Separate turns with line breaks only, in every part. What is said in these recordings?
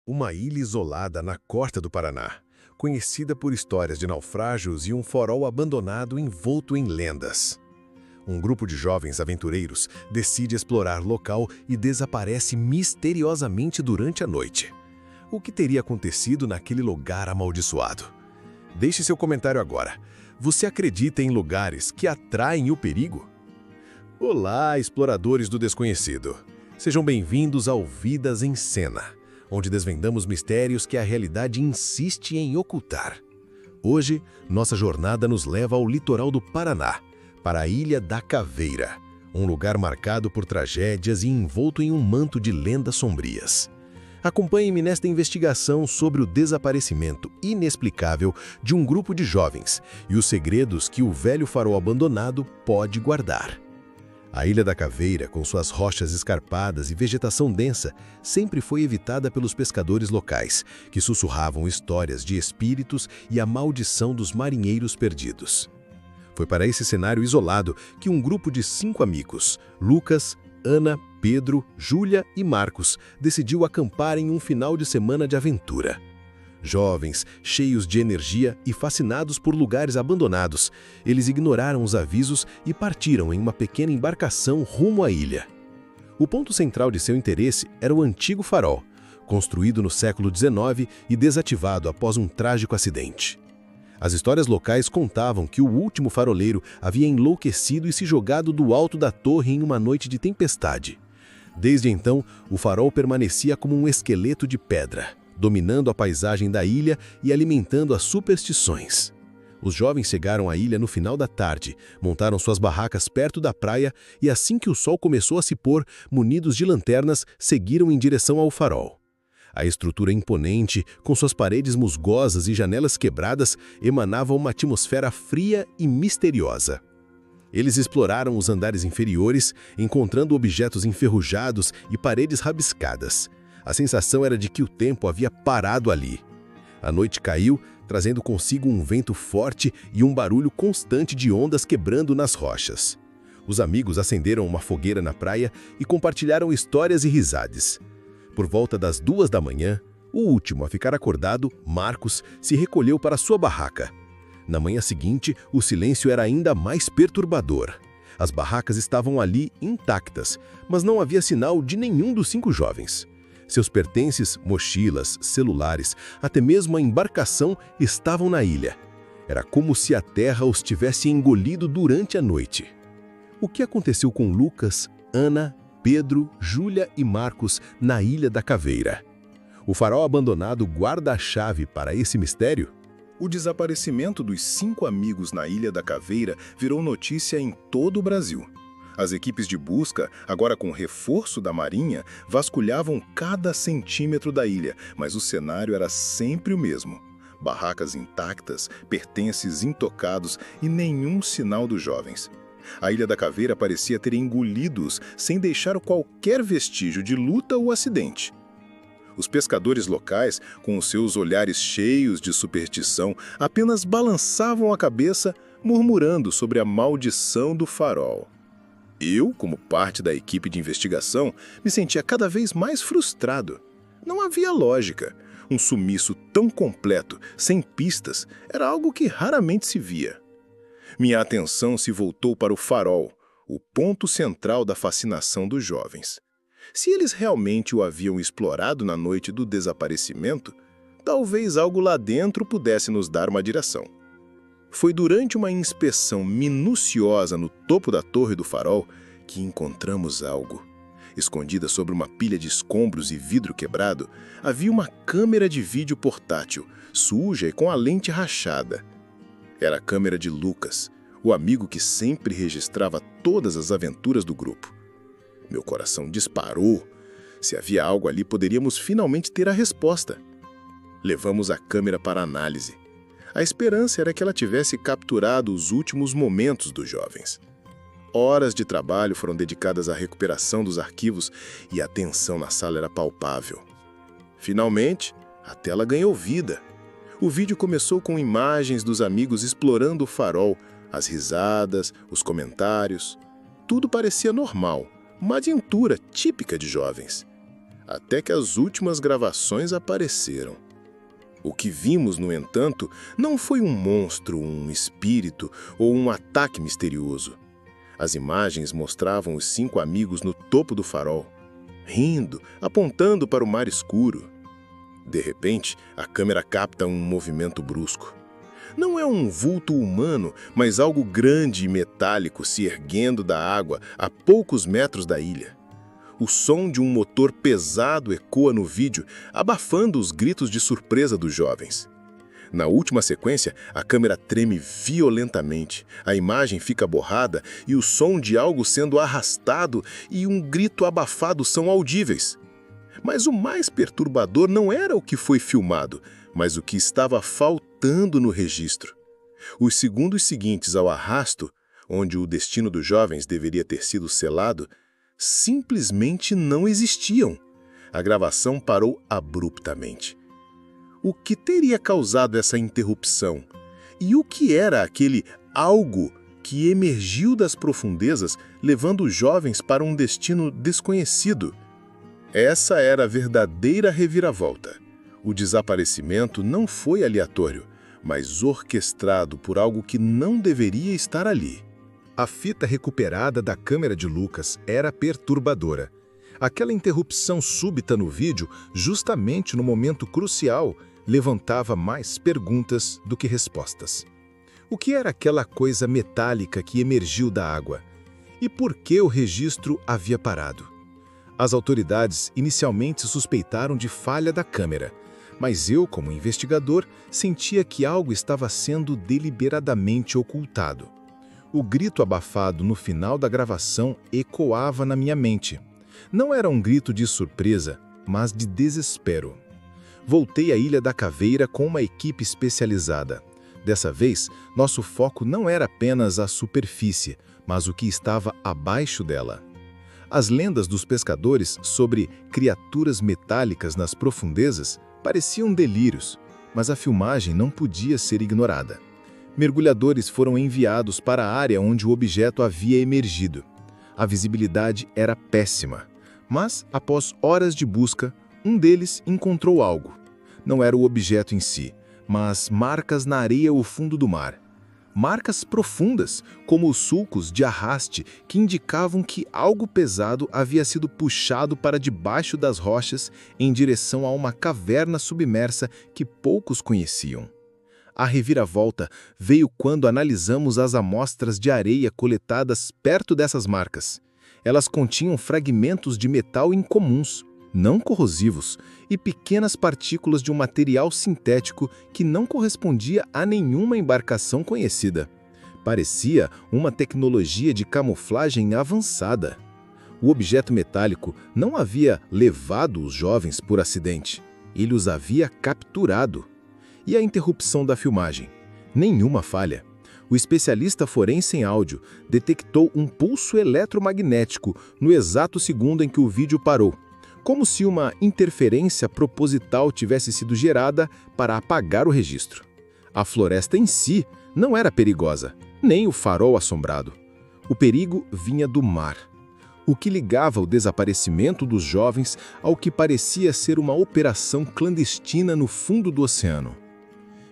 Uma ilha isolada na costa do Paraná, conhecida por histórias de naufrágios e um farol abandonado envolto em lendas. Um grupo de jovens aventureiros decide explorar o local e desaparece misteriosamente durante a noite. O que teria acontecido naquele lugar amaldiçoado? Deixe seu comentário agora. Você acredita em lugares que atraem o perigo? Olá, exploradores do desconhecido. Sejam bem-vindos ao Vidas em Cena, onde desvendamos mistérios que a realidade insiste em ocultar. Hoje, nossa jornada nos leva ao litoral do Paraná, para a Ilha da Caveira, um lugar marcado por tragédias e envolto em um manto de lendas sombrias. Acompanhe-me nesta investigação sobre o desaparecimento inexplicável de um grupo de jovens e os segredos que o velho farol abandonado pode guardar. A Ilha da Caveira, com suas rochas escarpadas e vegetação densa, sempre foi evitada pelos pescadores locais, que sussurravam histórias de espíritos e a maldição dos marinheiros perdidos. Foi para esse cenário isolado que um grupo de 5 amigos, Lucas, Ana, Pedro, Júlia e Marcos, decidiu acampar em um final de semana de aventura. Jovens, cheios de energia e fascinados por lugares abandonados, eles ignoraram os avisos e partiram em uma pequena embarcação rumo à ilha. O ponto central de seu interesse era o antigo farol, construído no século XIX e desativado após um trágico acidente. As histórias locais contavam que o último faroleiro havia enlouquecido e se jogado do alto da torre em uma noite de tempestade. Desde então, o farol permanecia como um esqueleto de pedra, dominando a paisagem da ilha e alimentando as superstições. Os jovens chegaram à ilha no final da tarde, montaram suas barracas perto da praia e assim que o sol começou a se pôr, munidos de lanternas, seguiram em direção ao farol. A estrutura imponente, com suas paredes musgosas e janelas quebradas, emanava uma atmosfera fria e misteriosa. Eles exploraram os andares inferiores, encontrando objetos enferrujados e paredes rabiscadas. A sensação era de que o tempo havia parado ali. A noite caiu, trazendo consigo um vento forte e um barulho constante de ondas quebrando nas rochas. Os amigos acenderam uma fogueira na praia e compartilharam histórias e risadas. Por volta das 2 da manhã, o último a ficar acordado, Marcos, se recolheu para sua barraca. Na manhã seguinte, o silêncio era ainda mais perturbador. As barracas estavam ali intactas, mas não havia sinal de nenhum dos 5 jovens. Seus pertences, mochilas, celulares, até mesmo a embarcação estavam na ilha. Era como se a terra os tivesse engolido durante a noite. O que aconteceu com Lucas, Ana, Pedro, Júlia e Marcos na Ilha da Caveira? O farol abandonado guarda a chave para esse mistério?
O desaparecimento dos 5 amigos na Ilha da Caveira virou notícia em todo o Brasil. As equipes de busca, agora com reforço da Marinha, vasculhavam cada centímetro da ilha, mas o cenário era sempre o mesmo. Barracas intactas, pertences intocados e nenhum sinal dos jovens. A Ilha da Caveira parecia ter engolido-os sem deixar qualquer vestígio de luta ou acidente. Os pescadores locais, com os seus olhares cheios de superstição, apenas balançavam a cabeça, murmurando sobre a maldição do farol. Eu, como parte da equipe de investigação, me sentia cada vez mais frustrado. Não havia lógica. Um sumiço tão completo, sem pistas, era algo que raramente se via. Minha atenção se voltou para o farol, o ponto central da fascinação dos jovens. Se eles realmente o haviam explorado na noite do desaparecimento, talvez algo lá dentro pudesse nos dar uma direção. Foi durante uma inspeção minuciosa no topo da torre do farol que encontramos algo. Escondida sobre uma pilha de escombros e vidro quebrado, havia uma câmera de vídeo portátil, suja e com a lente rachada. Era a câmera de Lucas, o amigo que sempre registrava todas as aventuras do grupo. Meu coração disparou. Se havia algo ali, poderíamos finalmente ter a resposta. Levamos a câmera para análise. A esperança era que ela tivesse capturado os últimos momentos dos jovens. Horas de trabalho foram dedicadas à recuperação dos arquivos e a tensão na sala era palpável. Finalmente, a tela ganhou vida. O vídeo começou com imagens dos amigos explorando o farol, as risadas, os comentários. Tudo parecia normal, uma aventura típica de jovens. até que as últimas gravações apareceram. O que vimos, no entanto, não foi um monstro, um espírito ou um ataque misterioso. As imagens mostravam os 5 amigos no topo do farol, rindo, apontando para o mar escuro. De repente, a câmera capta um movimento brusco. Não é um vulto humano, mas algo grande e metálico se erguendo da água a poucos metros da ilha. O som de um motor pesado ecoa no vídeo, abafando os gritos de surpresa dos jovens. Na última sequência, a câmera treme violentamente, a imagem fica borrada e o som de algo sendo arrastado e um grito abafado são audíveis. Mas o mais perturbador não era o que foi filmado, mas o que estava faltando no registro. Os segundos seguintes ao arrasto, onde o destino dos jovens deveria ter sido selado, simplesmente não existiam. A gravação parou abruptamente. O que teria causado essa interrupção? E o que era aquele algo que emergiu das profundezas, levando os jovens para um destino desconhecido? Essa era a verdadeira reviravolta. O desaparecimento não foi aleatório, mas orquestrado por algo que não deveria estar ali.
A fita recuperada da câmera de Lucas era perturbadora. Aquela interrupção súbita no vídeo, justamente no momento crucial, levantava mais perguntas do que respostas. O que era aquela coisa metálica que emergiu da água? E por que o registro havia parado? As autoridades inicialmente suspeitaram de falha da câmera, mas eu, como investigador, sentia que algo estava sendo deliberadamente ocultado. O grito abafado no final da gravação ecoava na minha mente. Não era um grito de surpresa, mas de desespero. Voltei à Ilha da Caveira com uma equipe especializada. Dessa vez, nosso foco não era apenas a superfície, mas o que estava abaixo dela. As lendas dos pescadores sobre criaturas metálicas nas profundezas pareciam delírios, mas a filmagem não podia ser ignorada. Mergulhadores foram enviados para a área onde o objeto havia emergido. A visibilidade era péssima, mas, após horas de busca, um deles encontrou algo. Não era o objeto em si, mas marcas na areia ao fundo do mar. Marcas profundas, como os sulcos de arraste que indicavam que algo pesado havia sido puxado para debaixo das rochas em direção a uma caverna submersa que poucos conheciam. A reviravolta veio quando analisamos as amostras de areia coletadas perto dessas marcas. Elas continham fragmentos de metal incomuns, não corrosivos, e pequenas partículas de um material sintético que não correspondia a nenhuma embarcação conhecida. Parecia uma tecnologia de camuflagem avançada. O objeto metálico não havia levado os jovens por acidente. Ele os havia capturado. E a interrupção da filmagem? Nenhuma falha. O especialista forense em áudio detectou um pulso eletromagnético no exato segundo em que o vídeo parou, como se uma interferência proposital tivesse sido gerada para apagar o registro. A floresta em si não era perigosa, nem o farol assombrado. O perigo vinha do mar. O que ligava o desaparecimento dos jovens ao que parecia ser uma operação clandestina no fundo do oceano.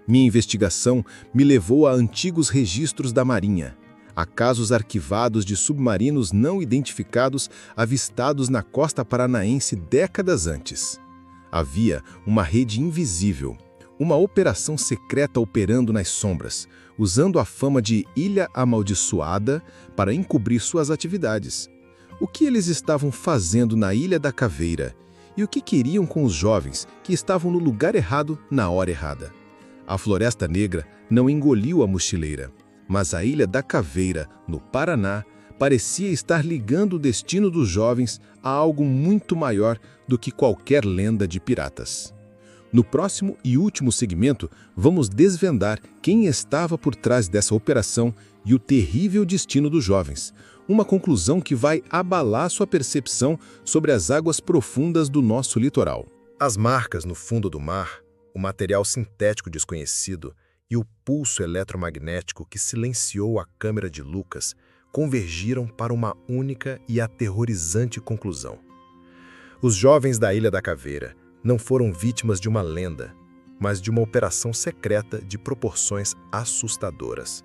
Minha investigação me levou a antigos registros da Marinha, a casos arquivados de submarinos não identificados avistados na costa paranaense décadas antes. Havia uma rede invisível, uma operação secreta operando nas sombras, usando a fama de Ilha Amaldiçoada para encobrir suas atividades. O que eles estavam fazendo na Ilha da Caveira? E o que queriam com os jovens que estavam no lugar errado na hora errada? A Floresta Negra não engoliu a mochileira, mas a Ilha da Caveira, no Paraná, parecia estar ligando o destino dos jovens a algo muito maior do que qualquer lenda de piratas. No próximo e último segmento, vamos desvendar quem estava por trás dessa operação e o terrível destino dos jovens, uma conclusão que vai abalar sua percepção sobre as águas profundas do nosso litoral. As marcas no fundo do mar, o material sintético desconhecido e o pulso eletromagnético que silenciou a câmera de Lucas convergiram para uma única e aterrorizante conclusão. Os jovens da Ilha da Caveira não foram vítimas de uma lenda, mas de uma operação secreta de proporções assustadoras.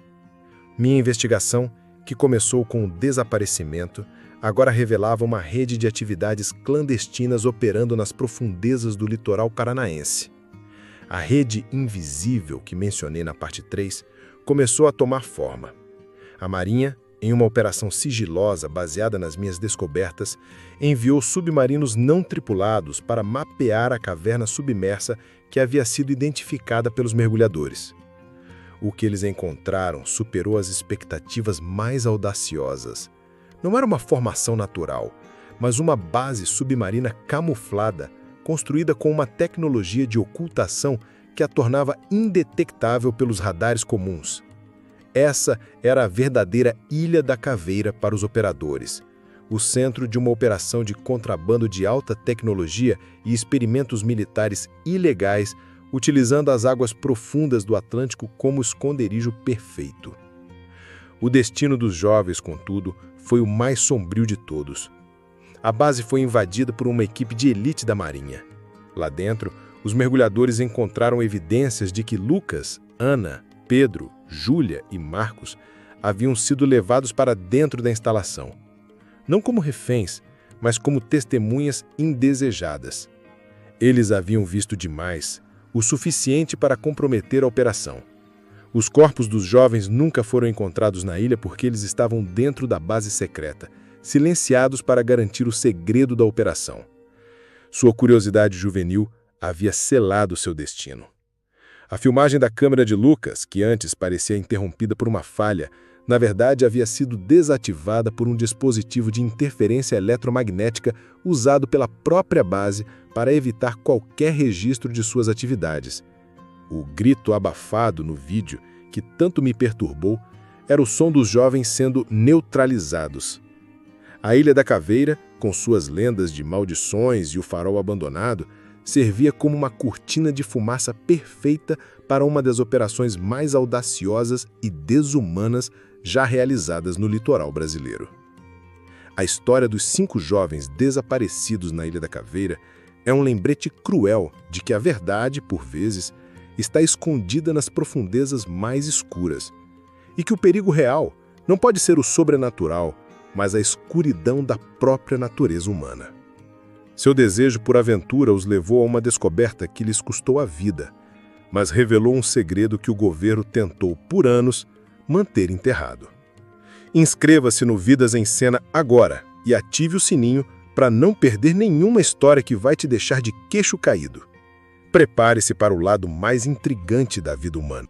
Minha investigação, que começou com o desaparecimento, agora revelava uma rede de atividades clandestinas operando nas profundezas do litoral paranaense. A rede invisível que mencionei na parte 3 começou a tomar forma. A Marinha, em uma operação sigilosa baseada nas minhas descobertas, enviou submarinos não tripulados para mapear a caverna submersa que havia sido identificada pelos mergulhadores. O que eles encontraram superou as expectativas mais audaciosas. Não era uma formação natural, mas uma base submarina camuflada, construída com uma tecnologia de ocultação que a tornava indetectável pelos radares comuns. Essa era a verdadeira Ilha da Caveira para os operadores, o centro de uma operação de contrabando de alta tecnologia e experimentos militares ilegais, utilizando as águas profundas do Atlântico como esconderijo perfeito. O destino dos jovens, contudo, foi o mais sombrio de todos. A base foi invadida por uma equipe de elite da Marinha. Lá dentro, os mergulhadores encontraram evidências de que Lucas, Ana, Pedro, Júlia e Marcos haviam sido levados para dentro da instalação. Não como reféns, mas como testemunhas indesejadas. Eles haviam visto demais, o suficiente para comprometer a operação. Os corpos dos jovens nunca foram encontrados na ilha porque eles estavam dentro da base secreta, silenciados para garantir o segredo da operação. Sua curiosidade juvenil havia selado seu destino. A filmagem da câmera de Lucas, que antes parecia interrompida por uma falha, na verdade havia sido desativada por um dispositivo de interferência eletromagnética usado pela própria base para evitar qualquer registro de suas atividades. O grito abafado no vídeo, que tanto me perturbou, era o som dos jovens sendo neutralizados. A Ilha da Caveira, com suas lendas de maldições e o farol abandonado, servia como uma cortina de fumaça perfeita para uma das operações mais audaciosas e desumanas já realizadas no litoral brasileiro. A história dos 5 jovens desaparecidos na Ilha da Caveira é um lembrete cruel de que a verdade, por vezes, está escondida nas profundezas mais escuras, e que o perigo real não pode ser o sobrenatural, mas a escuridão da própria natureza humana. Seu desejo por aventura os levou a uma descoberta que lhes custou a vida, mas revelou um segredo que o governo tentou, por anos, manter enterrado. Inscreva-se no Vidas em Cena agora e ative o sininho para não perder nenhuma história que vai te deixar de queixo caído. Prepare-se para o lado mais intrigante da vida humana.